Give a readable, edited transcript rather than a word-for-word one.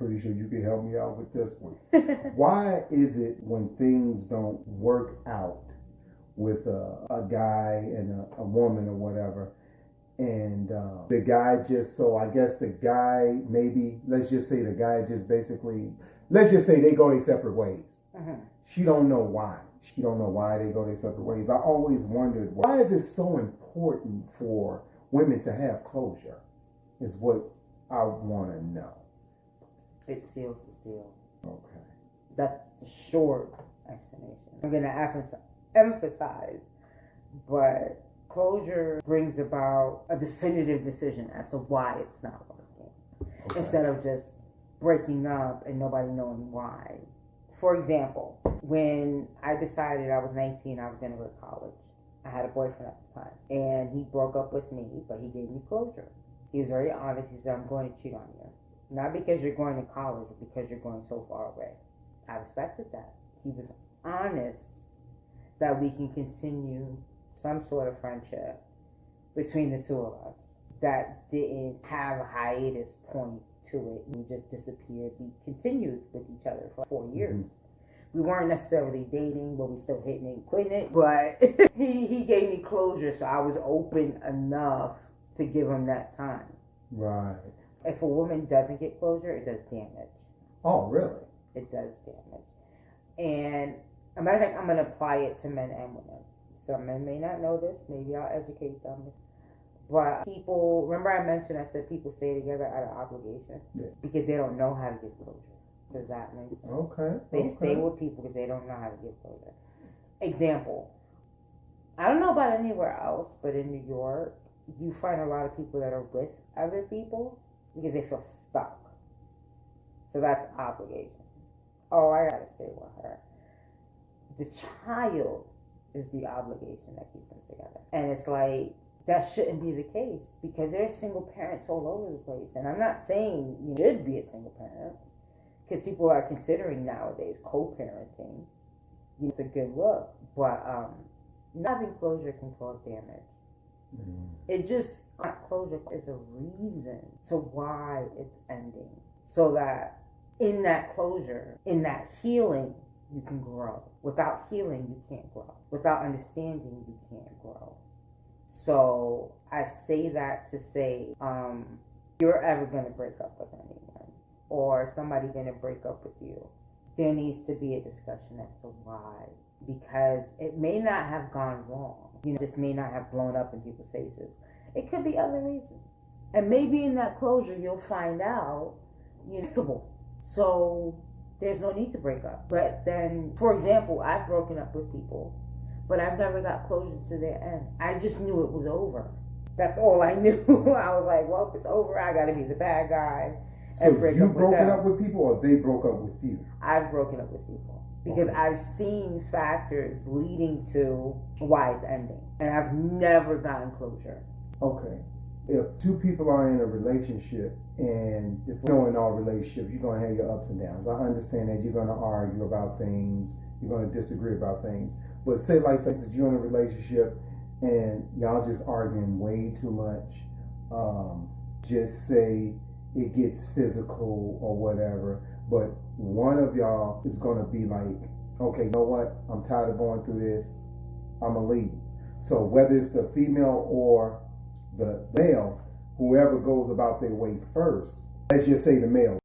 pretty sure you can help me out with this one. Why is it when things don't work out with a guy and a woman or whatever, and the guy just, so I guess the guy, maybe, let's just say the guy just basically, let's just say they go their separate ways. She don't know why. She don't know why they go their separate ways. I always wondered, why is it so important for women to have closure, is what I want to know. It seals the deal. Okay. That's the short explanation. I'm going to emphasize, but closure brings about a definitive decision as to why it's not working, instead of just breaking up and nobody knowing why. For example, when I decided I was 19, I was going to go to college. I had a boyfriend at the time, and he broke up with me, but he gave me closure. He was very honest. He said, I'm going to cheat on you. Not because you're going to college, but because you're going so far away. I respected that. He was honest that we can continue some sort of friendship between the two of us that didn't have a hiatus point to it. We just disappeared. We continued with each other for 4 years. We weren't necessarily dating, but we still hitting it and quitting it. But he gave me closure, so I was open enough to give him that time. Right. If a woman doesn't get closure, it does damage. Oh, really? It does damage. And a matter of fact, I'm going to apply it to men and women. Some men may not know this. Maybe I'll educate them. But people, remember I mentioned, I said people stay together out of obligation? Yeah. Because they don't know how to give closure. Does that make sense? Okay. They stay with people because they don't know how to give closure. Example. I don't know about anywhere else, but in New York, you find a lot of people that are with other people because they feel stuck. So that's obligation. Oh, I gotta stay with her. The child is the obligation that keeps them together. And it's like, that shouldn't be the case because there's single parents all over the place. And I'm not saying you should be a single parent, because people are considering nowadays co-parenting. It's a good look, but not having closure can cause damage. It just, closure is a reason to why it's ending. So that in that closure, in that healing, you can grow. Without healing, you can't grow. Without understanding, you can't grow. So I say that to say, you're ever going to break up with anyone, or somebody going to break up with you, there needs to be a discussion as to why. Because it may not have gone wrong. This may not have blown up in people's faces. It could be other reasons. And maybe in that closure, you'll find out you're flexible. So there's no need to break up. But then, for example, I've broken up with people, but I've never got closure to their end. I just knew it was over. That's all I knew. I was like, well, if it's over, I got to be the bad guy. So you broken up with people, or they broke up with you? I've broken up with people. Because I've seen factors leading to why it's ending. And I've never gotten closure. Okay. If two people are in a relationship, and it's in all relationships, you're going to have your ups and downs. I understand that you're going to argue about things, you're going to disagree about things. But say, like, for instance, you're in a relationship and y'all just arguing way too much. Just say it gets physical or whatever. But one of y'all is going to be like, okay, you know what? I'm tired of going through this. I'm going to leave. So whether it's the female or the male, whoever goes about their way first, let's just say the male.